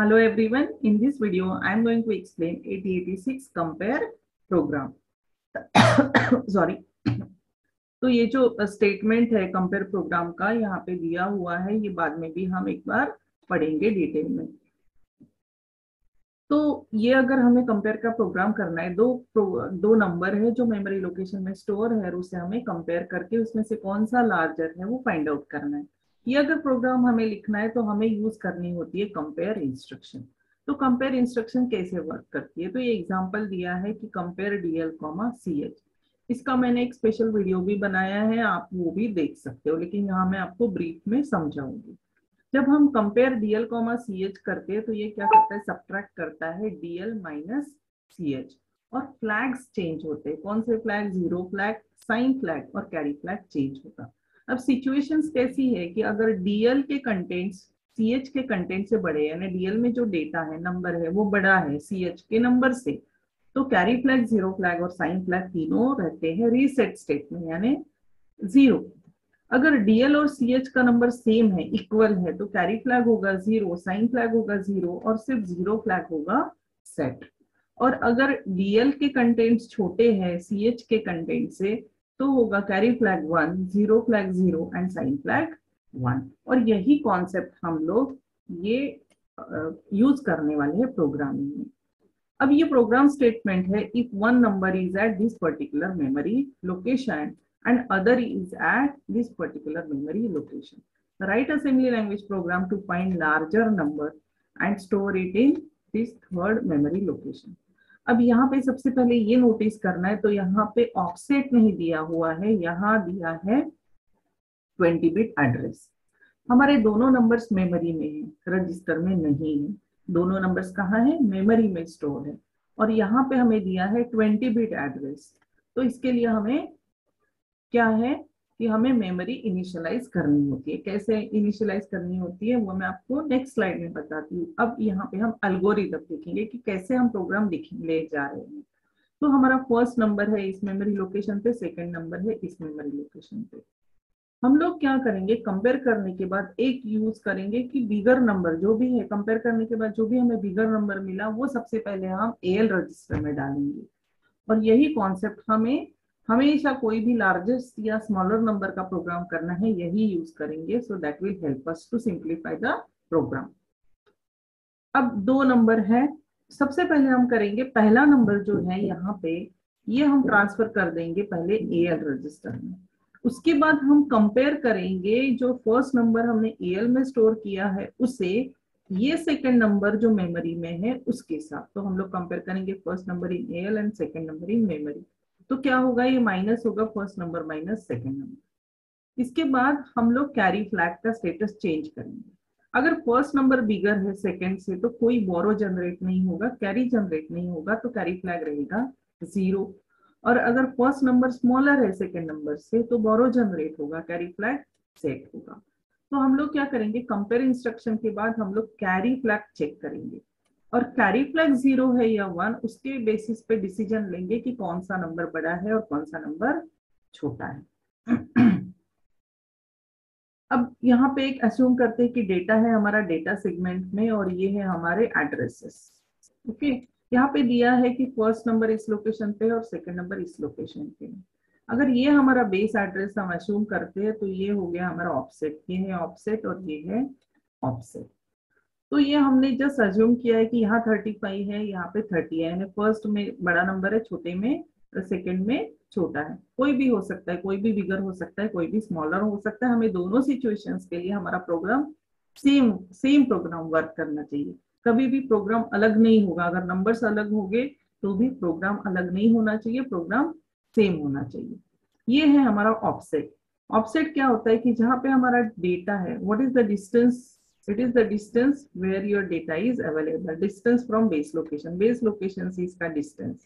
Hello everyone. In this video, I am going to explain 8086 compare program. Sorry. तो ये जो statement है compare programme का यहाँ पे दिया हुआ है, ये बाद में भी हम एक बार पढ़ेंगे डिटेल में। तो ये अगर हमें कंपेयर का प्रोग्राम करना है, दो नंबर है जो मेमोरी लोकेशन में स्टोर है और उसे हमें कंपेयर करके उसमें से कौन सा लार्जर है वो फाइंड आउट करना है। ये अगर प्रोग्राम हमें लिखना है तो हमें यूज करनी होती है कंपेयर इंस्ट्रक्शन। तो कंपेयर इंस्ट्रक्शन कैसे वर्क करती है, तो ये एग्जांपल दिया है कि compare DL comma C H. इसका मैंने एक स्पेशल वीडियो भी बनाया है, आप वो भी देख सकते हो, लेकिन यहाँ मैं आपको ब्रीफ में समझाऊंगी। जब हम compare DL comma C H करते हैं तो ये क्या करता है, सब्ट्रैक्ट करता है डीएल माइनस सी एच और फ्लैग्स चेंज होते हैं। कौन से flag? Zero flag, sign flag और कैरी फ्लैग चेंज होता। अब सिचुएशंस कैसी है कि अगर डीएल के कंटेंट्स सी एच के कंटेंट से बड़े, यानी डीएल में जो डेटा है, नंबर है, वो बड़ा है सी एच के नंबर से, तो कैरी फ्लैग, जीरो फ्लैग और साइन फ्लैग तीनों रहते हैं रीसेट स्टेट में, यानी जीरो। अगर डीएल और सीएच का नंबर सेम है, इक्वल है, तो कैरी फ्लैग होगा जीरो, साइन फ्लैग होगा जीरो और सिर्फ जीरो फ्लैग होगा सेट। और अगर डीएल के कंटेंट्स छोटे हैं सीएच के कंटेंट से, तो होगा carry flag one, zero flag zero and sign flag one. और यही कॉन्सेप्ट हम लोग ये यूज करने वाले हैं प्रोग्रामिंग में। अब ये प्रोग्राम स्टेटमेंट है, if one number is at this particular memory location and other is at this particular memory location. Write assembly language program to find larger number and store it in this third memory location. अब यहाँ पे सबसे पहले ये notice करना है, तो यहाँ पे ऑफसेट नहीं दिया हुआ है, यहाँ दिया है 20 बिट एड्रेस। हमारे दोनों नंबर्स मेमोरी में है, रजिस्टर में नहीं है। दोनों नंबर्स कहाँ है? मेमोरी में स्टोर है। और यहाँ पे हमें दिया है 20 बिट एड्रेस। तो इसके लिए हमें क्या है कि हमें मेमोरी इनिशियलाइज करनी होती है। कैसे इनिशियलाइज करनी होती है वो मैं आपको नेक्स्ट स्लाइड में बताती हूँ। अब यहाँ पे हम एल्गोरिथम देखेंगे कि कैसे हम प्रोग्राम ले जा रहे हैं। तो हमारा फर्स्ट नंबर है इस मेमोरी लोकेशन पे, सेकंड नंबर है इस मेमोरी लोकेशन पे। हम लोग क्या करेंगे, कंपेयर करने के बाद एक यूज करेंगे कि बिगर नंबर जो भी है, कंपेयर करने के बाद जो भी हमें बिगर नंबर मिला वो सबसे पहले हम एएल रजिस्टर में डालेंगे। और यही कॉन्सेप्ट हमें हमेशा कोई भी लार्जेस्ट या स्मॉलर नंबर का प्रोग्राम करना है, यही यूज करेंगे। So that will help us to simplify the program. अब दो नंबर है, सबसे पहले हम करेंगे पहला नंबर जो है यहाँ पे, ये हम ट्रांसफर कर देंगे पहले एएल रजिस्टर में। उसके बाद हम कंपेयर करेंगे जो फर्स्ट नंबर हमने एएल में स्टोर किया है उसे ये सेकंड नंबर जो मेमोरी में है उसके साथ। तो हम लोग कंपेयर करेंगे first number in AL and second number in memory. तो क्या होगा, ये माइनस होगा first number minus second number. इसके बाद हम लोग कैरी फ्लैग का स्टेटस चेंज करेंगे। अगर फर्स्ट नंबर बिगर है सेकंड से तो कोई बोरो जनरेट नहीं होगा, कैरी जनरेट नहीं होगा, तो कैरी फ्लैग रहेगा जीरो। और अगर फर्स्ट नंबर स्मॉलर है सेकंड नंबर से तो बोरो जनरेट होगा, कैरी फ्लैग सेट होगा। तो हम लोग क्या करेंगे, कंपेयर इंस्ट्रक्शन के बाद हम लोग कैरी फ्लैग चेक करेंगे और कैरी फ्लैग जीरो है या वन, उसके बेसिस पे डिसीजन लेंगे कि कौन सा नंबर बड़ा है और कौन सा नंबर छोटा है। अब यहाँ पे एक अस्यूम करते हैं कि डेटा है हमारा डेटा सेगमेंट में और ये है हमारे एड्रेसेस। ओके, यहाँ पे दिया है कि फर्स्ट नंबर इस लोकेशन पे और सेकंड नंबर इस लोकेशन पे। अगर ये हमारा बेस एड्रेस हम अस्यूम करते हैं तो ये हो गया हमारा ऑफसेट। ये है ऑफसेट और ये है ऑफसेट। तो ये हमने जस्ट अज्यूम किया है कि यहाँ 35 है, यहाँ पे 30 है, यानी फर्स्ट में बड़ा नंबर है, छोटे में सेकंड में छोटा है। कोई भी हो सकता है, कोई भी बिगर हो सकता है, कोई भी स्मॉलर हो सकता है। हमें दोनों सिचुएशंस के लिए हमारा प्रोग्राम सेम प्रोग्राम वर्क करना चाहिए। कभी भी प्रोग्राम अलग नहीं होगा। अगर नंबर्स अलग होंगे तो भी प्रोग्राम अलग नहीं होना चाहिए, प्रोग्राम सेम होना चाहिए। ये है हमारा ऑफसेट। ऑफसेट क्या होता है कि जहाँ पे हमारा डेटा है, what is the distance? It is the distance where your data is available. Distance from base location. Base location से इसका distance,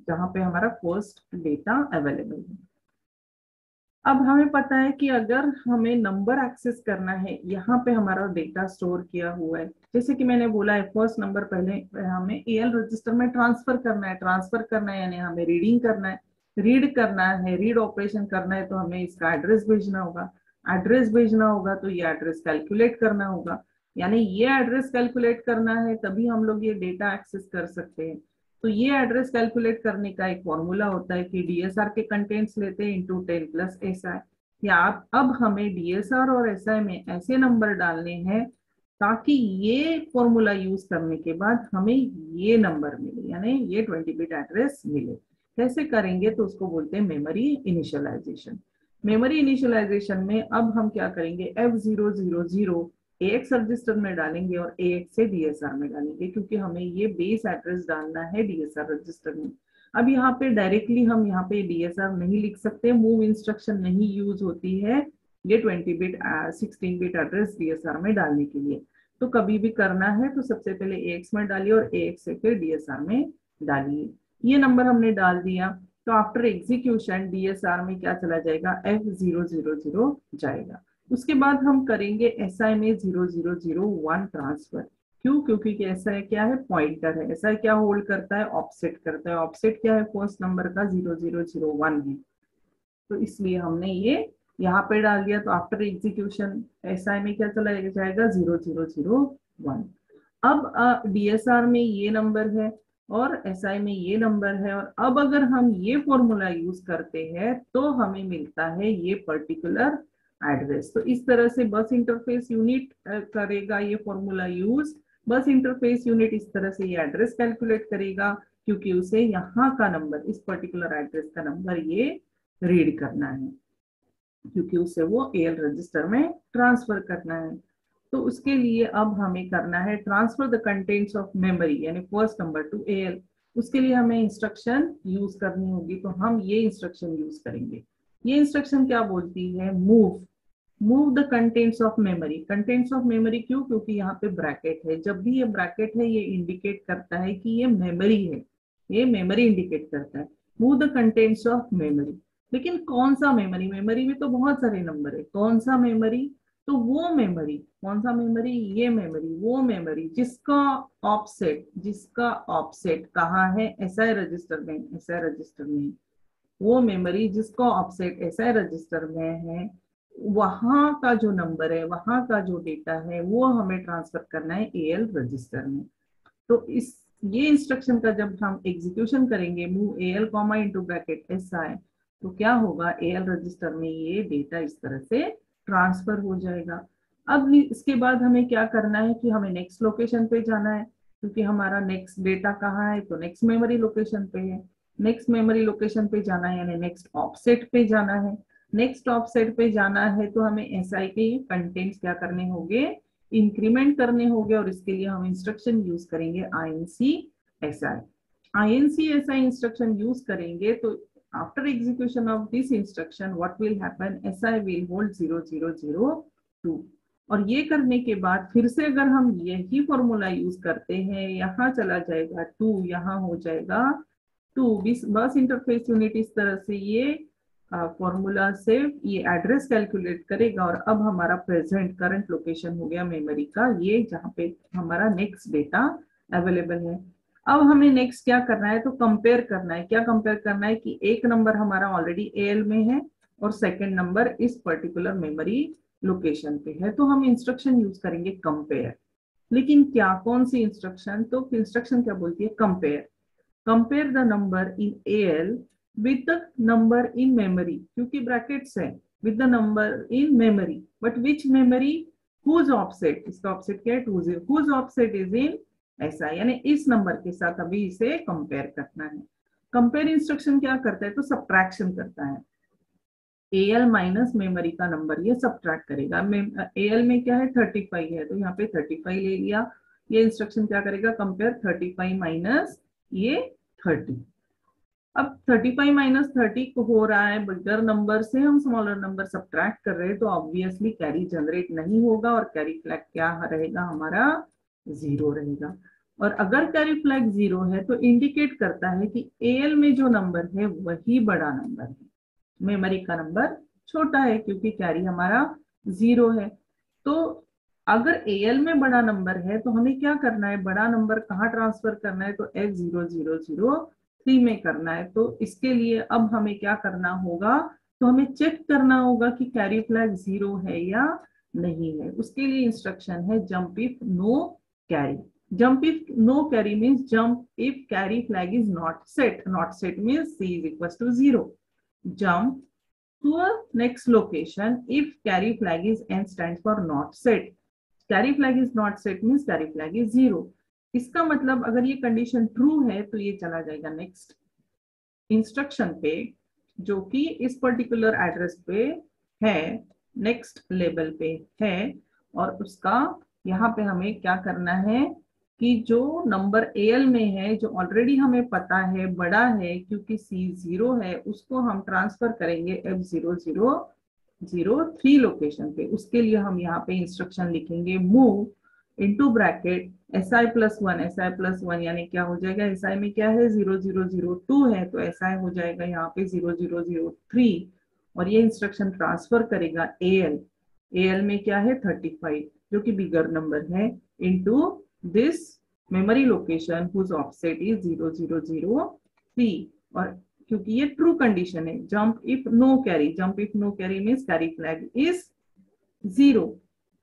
जहाँ पे हमारा फर्स्ट डेटा अवेलेबल है। अब हमें पता है कि अगर हमें नंबर एक्सेस करना है, यहाँ पे हमारा डेटा स्टोर किया हुआ है। जैसे कि मैंने बोला है फर्स्ट नंबर पहले हमें एएल रजिस्टर में ट्रांसफर करना है। ट्रांसफर करना है यानी हमें रीडिंग करना है, रीड करना है, रीड ऑपरेशन करना है, तो हमें इसका एड्रेस भेजना होगा। एड्रेस भेजना होगा तो ये एड्रेस कैलकुलेट करना होगा। यानी ये एड्रेस कैलकुलेट करना है तभी हम लोग ये डेटा एक्सेस कर सकते हैं। तो ये एड्रेस कैलकुलेट करने का एक फॉर्मूला होता है कि डीएसआर के कंटेंट्स लेते हैं इंटू 10 प्लस एसआई। या अब हमें डीएसआर और एसआई में ऐसे नंबर डालने हैं ताकि ये फॉर्मूला यूज करने के बाद हमें ये नंबर मिले, यानी ये 20 बिट एड्रेस मिले। कैसे करेंगे तो उसको बोलते हैं मेमोरी इनिशियलाइजेशन। मेमोरी इनिशियलाइजेशन में अब हम क्या करेंगे, F000 AX रजिस्टर में डालेंगे और AX से DSR में डालेंगे, क्योंकि हमें ये बेस एड्रेस डालना है DSR रजिस्टर में। अब यहाँ पे डायरेक्टली हम यहाँ पे DSR नहीं लिख सकते, मूव इंस्ट्रक्शन नहीं यूज होती है ये 20 बिट 16 बिट एड्रेस DSR में डालने के लिए। तो कभी भी करना है तो सबसे पहले AX में डालिए और AX से फिर DSR में डालिए। ये नंबर हमने डाल दिया तो आफ्टर एग्जीक्यूशन DSR में क्या चला जाएगा, F000 जाएगा। उसके बाद हम करेंगे SI में 0001 ट्रांसफर। क्यों? क्योंकि SI क्या है, पॉइंटर है। SI क्या होल्ड करता है, ऑफसेट करता है। ऑफसेट क्या है, फर्स्ट नंबर का 0001 है, तो इसलिए हमने ये यहाँ पे डाल दिया। तो आफ्टर एग्जीक्यूशन SI में क्या चला जाएगा, 0001। अब DSR में ये नंबर है और SI में ये नंबर है, और अब अगर हम ये फॉर्मूला यूज करते हैं तो हमें मिलता है ये पर्टिकुलर एड्रेस। तो इस तरह से बस इंटरफेस यूनिट करेगा ये फॉर्मूला यूज। बस इंटरफेस यूनिट इस तरह से ये एड्रेस कैलकुलेट करेगा, क्योंकि उसे यहाँ का नंबर, इस पर्टिकुलर एड्रेस का नंबर ये रीड करना है, क्योंकि उसे वो AL रजिस्टर में ट्रांसफर करना है। तो उसके लिए अब हमें करना है transfer the contents of memory, यानी फर्स्ट नंबर टू AL। उसके लिए हमें इंस्ट्रक्शन यूज करनी होगी, तो हम ये इंस्ट्रक्शन यूज करेंगे। ये इंस्ट्रक्शन क्या बोलती है, move the contents of memory. Contents of memory क्यों? क्योंकि यहाँ पे ब्रैकेट है। जब भी ये ब्रैकेट है ये इंडिकेट करता है कि ये मेमोरी है, ये मेमोरी इंडिकेट करता है। Move the contents of memory. लेकिन कौन सा मेमोरी, मेमोरी में तो बहुत सारे नंबर है, कौन सा मेमोरी, तो वो मेमोरी, कौन सा मेमोरी, ये मेमोरी, वो मेमोरी जिसका ऑफसेट कहाँ है, SI रजिस्टर में, SI रजिस्टर में। वो मेमोरी जिसका ऑफसेट SI रजिस्टर में है, वहां का जो नंबर है, वहां का जो डेटा है, वो हमें ट्रांसफर करना है AL रजिस्टर में। तो इस ये इंस्ट्रक्शन का जब हम एग्जीक्यूशन करेंगे, move AL comma into bracket SI, तो क्या होगा, AL रजिस्टर में ये डेटा इस तरह से ट्रांसफर हो जाएगा। अब इसके बाद हमें क्या करना है कि हमें नेक्स्ट लोकेशन पे जाना है, क्योंकि हमारा नेक्स्ट डेटा कहाँ है, तो नेक्स्ट मेमोरी लोकेशन पे है। नेक्स्ट मेमोरी लोकेशन पे जाना है यानी नेक्स्ट ऑफसेट पे जाना है। नेक्स्ट ऑफसेट पे जाना है तो हमें SI के कंटेंट्स क्या करने होंगे, इंक्रीमेंट करने होंगे, और इसके लिए हम इंस्ट्रक्शन यूज करेंगे INC SI इंस्ट्रक्शन यूज करेंगे। तो after execution of this instruction what will happen, SI will hold 0002। और ये करने के बाद फिर से अगर हम यही फॉर्मूला यूज करते हैं, यहाँ चला जाएगा 2, यहाँ हो जाएगा 2। बस इंटरफेस यूनिट इस तरह से ये फॉर्मूला से ये एड्रेस कैलकुलेट करेगा। और अब हमारा प्रेजेंट करंट लोकेशन हो गया मेमोरी का ये, जहाँ पे हमारा नेक्स्ट डेटा अवेलेबल है। अब हमें नेक्स्ट क्या करना है, तो कंपेयर करना है। क्या कंपेयर करना है कि एक नंबर हमारा ऑलरेडी AL में है और सेकंड नंबर इस पर्टिकुलर मेमोरी लोकेशन पे है, तो हम इंस्ट्रक्शन यूज करेंगे कंपेयर। लेकिन क्या, कौन सी इंस्ट्रक्शन, तो इंस्ट्रक्शन क्या बोलती है, compare the number in AL with the number in memory, क्योंकि ब्रैकेट्स है, with the number in memory, but which memory, whose offset, इसका ऑफसेट क्या है 20, whose offset is in SI, यानी इस नंबर के साथ अभी इसे कंपेयर करना है। कंपेयर इंस्ट्रक्शन क्या करता है, तो सब्ट्रैक्शन करता है। AL माइनस मेमोरी का नंबर ये सब्ट्रैक्ट करेगा। AL में क्या है 35 है, तो यहाँ पे 35 ले लिया। ये इंस्ट्रक्शन क्या करेगा, कंपेयर 35 माइनस ये 30। अब 35 माइनस 30 को हो रहा है बिगर नंबर से हम स्मॉलर नंबर सब्ट्रैक्ट कर रहे हैं, तो ऑब्वियसली कैरी जनरेट नहीं होगा और कैरी फ्लैग क्या रहेगा, हमारा 0 रहेगा। और अगर कैरी फ्लैग 0 है तो इंडिकेट करता है कि AL में जो नंबर है वही बड़ा नंबर है, मेमोरी का नंबर छोटा है, क्योंकि कैरी हमारा 0 है। तो अगर AL में बड़ा नंबर है तो हमें क्या करना है, बड़ा नंबर कहाँ ट्रांसफर करना है, तो F0003 में करना है। तो इसके लिए अब हमें क्या करना होगा, तो हमें चेक करना होगा कि कैरी फ्लैग 0 है या नहीं है, उसके लिए इंस्ट्रक्शन है jump if no carry. Jump if no carry means jump if carry flag is not set. Not set means C is equals to 0. Jump to a next location if carry flag is N stands for not set. Carry flag is not set means carry flag is 0. इसका मतलब अगर ये condition true है तो ये चला जाएगा next instruction पे, जो कि इस पर्टिकुलर एड्रेस पे है, नेक्स्ट लेवल पे है। और उसका यहाँ पे हमें क्या करना है कि जो नंबर AL में है, जो ऑलरेडी हमें पता है बड़ा है क्योंकि C 0 है, उसको हम ट्रांसफर करेंगे F0003 लोकेशन पे। उसके लिए हम यहाँ पे इंस्ट्रक्शन लिखेंगे move into bracket SI+1। SI+1 यानी क्या हो जाएगा, SI में क्या है 0002 है, तो SI हो जाएगा यहाँ पे 0003। और ये इंस्ट्रक्शन ट्रांसफर करेगा AL में क्या है 35 जो कि बिगर नंबर है, into this memory location whose offset is 0003। और क्योंकि ये ट्रू कंडीशन है, jump if no carry, jump if no carry means carry flag is 0,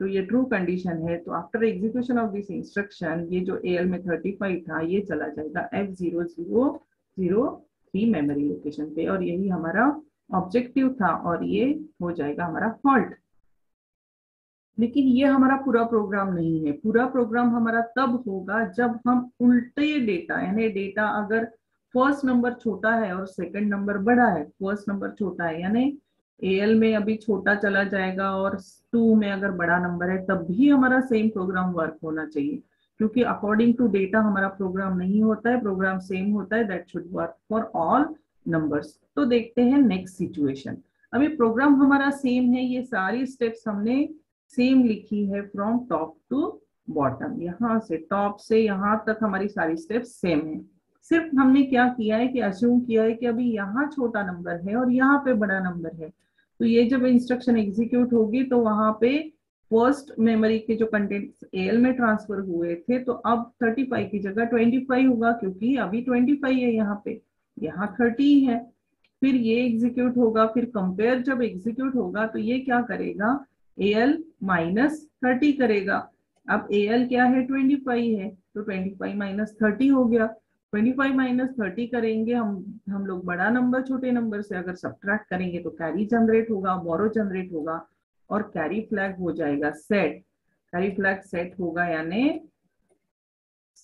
तो ये ट्रू कंडीशन है। तो after execution of this instruction ये जो AL में 35 था ये चला जाएगा F0003 मेमोरी लोकेशन पे, और यही हमारा ऑब्जेक्टिव था और ये हो जाएगा हमारा फॉल्ट। लेकिन ये हमारा पूरा प्रोग्राम नहीं है। पूरा प्रोग्राम हमारा तब होगा जब हम उल्टे डेटा, यानी डेटा अगर फर्स्ट नंबर छोटा है और सेकंड नंबर बड़ा है, फर्स्ट नंबर छोटा है यानी AL में अभी छोटा चला जाएगा और 2 में अगर बड़ा नंबर है, तब भी हमारा सेम प्रोग्राम वर्क होना चाहिए, क्योंकि अकॉर्डिंग टू डेटा हमारा प्रोग्राम नहीं होता है, प्रोग्राम सेम होता है। That should work for all numbers. तो देखते हैं नेक्स्ट सिचुएशन। अभी प्रोग्राम हमारा सेम है, ये सारी स्टेप्स हमने सेम लिखी है फ्रॉम टॉप टू बॉटम। यहाँ से टॉप से यहाँ तक हमारी सारी स्टेप्स सेम है। सिर्फ हमने क्या किया है कि अज्यूम किया है कि अभी यहाँ छोटा नंबर है और यहाँ पे बड़ा नंबर है, तो ये जब इंस्ट्रक्शन एग्जीक्यूट होगी तो वहां पे फर्स्ट मेमोरी के जो कंटेंट्स AL में ट्रांसफर हुए थे, तो अब 35 की जगह 25 होगा, क्योंकि अभी 25 है यहाँ पे, यहाँ 30 है। फिर ये एग्जीक्यूट होगा, फिर कंपेयर जब एग्जीक्यूट होगा तो ये क्या करेगा, AL -30 करेगा। अब AL क्या है 25 है, तो 25 - 30 हो गया। 25 - 30 करेंगे हम लोग बड़ा नंबर छोटे नंबर से अगर सब्ट्रैक्ट करेंगे तो कैरी जनरेट होगा, बोरो जनरेट होगा और कैरी फ्लैग हो जाएगा सेट। कैरी फ्लैग सेट होगा यानी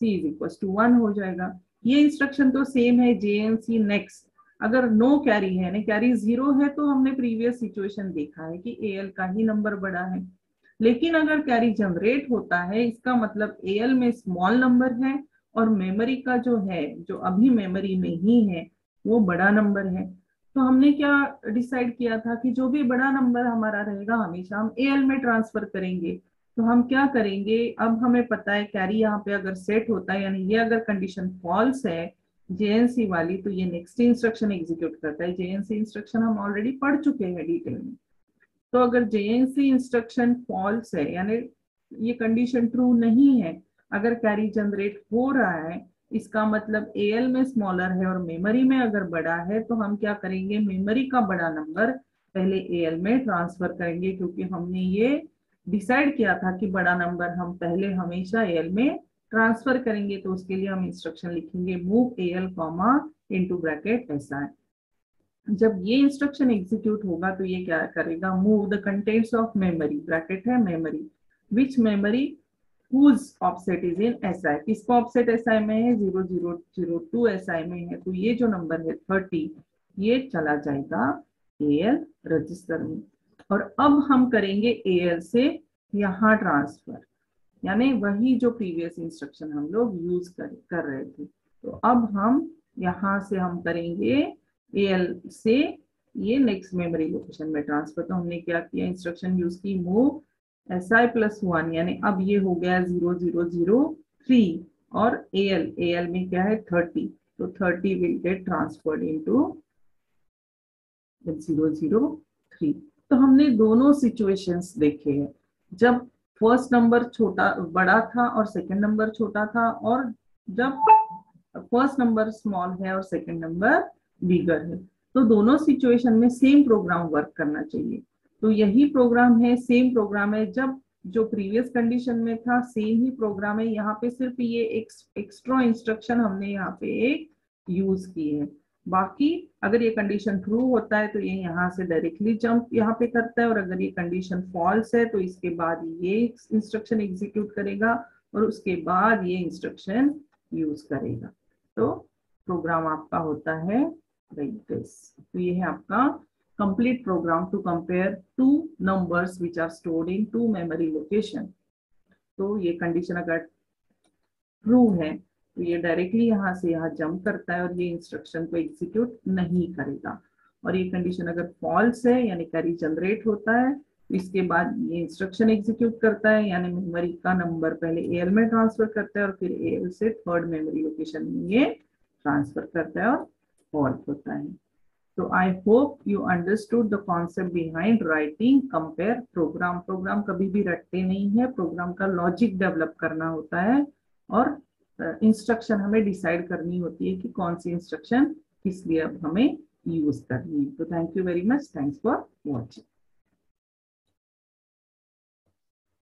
C = 1 हो जाएगा। ये इंस्ट्रक्शन तो सेम है JNC नेक्स्ट। अगर नो कैरी है यानी कैरी 0 है तो हमने प्रीवियस सिचुएशन देखा है कि AL का ही नंबर बड़ा है। लेकिन अगर कैरी जनरेट होता है, इसका मतलब AL में स्मॉल नंबर है और मेमोरी का जो है, जो अभी मेमोरी में ही है, वो बड़ा नंबर है। तो हमने क्या डिसाइड किया था कि जो भी बड़ा नंबर हमारा रहेगा हमेशा हम AL में ट्रांसफर करेंगे। तो हम क्या करेंगे, अब हमें पता है कैरी यहाँ पे अगर सेट होता है यानी ये अगर कंडीशन फॉल्स है JNC वाली, तो ये नेक्स्ट इंस्ट्रक्शन एग्जीक्यूट करता है। JNC इंस्ट्रक्शन हम ऑलरेडी पढ़ चुके हैं डिटेल में। तो अगर JNC इंस्ट्रक्शन फॉल्स है यानी ये कंडीशन ट्रू नहीं है, अगर कैरी जनरेट हो रहा है, इसका मतलब AL में स्मॉलर है और मेमोरी में अगर बड़ा है, तो हम क्या करेंगे, मेमोरी का बड़ा नंबर पहले AL में ट्रांसफर करेंगे, क्योंकि हमने ये डिसाइड किया था कि बड़ा नंबर हम पहले हमेशा AL में ट्रांसफर करेंगे। तो उसके लिए हम इंस्ट्रक्शन लिखेंगे move AL into bracket SI। जब ये इंस्ट्रक्शन एग्जीक्यूट होगा तो ये क्या करेगा, move the contents of memory, bracket है memory, which memory whose offset is in SI। किसका ऑफसेट SI में है, 0002 SI में है। तो ये जो नंबर है 30, ये चला जाएगा AL रजिस्टर में। और अब हम करेंगे AL से यहाँ ट्रांसफर, यानी वही जो प्रीवियस इंस्ट्रक्शन हम लोग यूज कर रहे थे। तो अब हम यहाँ से हम करेंगे AL से ये नेक्स्ट मेमोरी लोकेशन में ट्रांसफर। तो हमने क्या किया, इंस्ट्रक्शन यूज की मूव SI+1, यानी अब ये हो गया 0003 और AL में क्या है 30, तो 30 विल गेट ट्रांसफर्ड इनटू 003। तो हमने दोनों सिचुएशंस देखे हैं, जब फर्स्ट नंबर छोटा बड़ा था और सेकंड नंबर छोटा था, और जब फर्स्ट नंबर स्मॉल है और सेकंड नंबर बिगर है। तो दोनों सिचुएशन में सेम प्रोग्राम वर्क करना चाहिए। तो यही प्रोग्राम है, सेम प्रोग्राम है, जब जो प्रीवियस कंडीशन में था सेम ही प्रोग्राम है, यहाँ पे सिर्फ ये एक्स्ट्रा इंस्ट्रक्शन हमने यहाँ पे यूज की है। बाकी अगर ये कंडीशन ट्रू होता है तो ये यहाँ से डायरेक्टली जंप यहाँ पे करता है, और अगर ये कंडीशन फॉल्स है तो इसके बाद ये इंस्ट्रक्शन एग्जीक्यूट करेगा और उसके बाद ये इंस्ट्रक्शन यूज करेगा। तो प्रोग्राम आपका होता है लाइक दिस। तो ये है आपका complete program to compare two numbers which are stored in two memory location। तो ये कंडीशन अगर ट्रू है तो ये डायरेक्टली यहाँ से यहाँ जंप करता है और ये इंस्ट्रक्शन को एग्जीक्यूट नहीं करेगा। और ये कंडीशन अगर फॉल्स है यानी कैरी जनरेट होता है तो इसके बाद ये इंस्ट्रक्शन एग्जीक्यूट करता है, यानी मेमोरी का नंबर पहले एल में ट्रांसफर करता है और फिर एल से थर्ड मेमोरी लोकेशन में ये ट्रांसफर करता है और फॉल्स होता है। So I hope you understood the concept behind writing compare program। Program कभी भी रटते नहीं है, प्रोग्राम का लॉजिक डेवलप करना होता है और इंस्ट्रक्शन हमें डिसाइड करनी होती है कि कौन सी इंस्ट्रक्शन किस लिए अब हमें यूज करनी है। तो thank you very much, thanks for watching.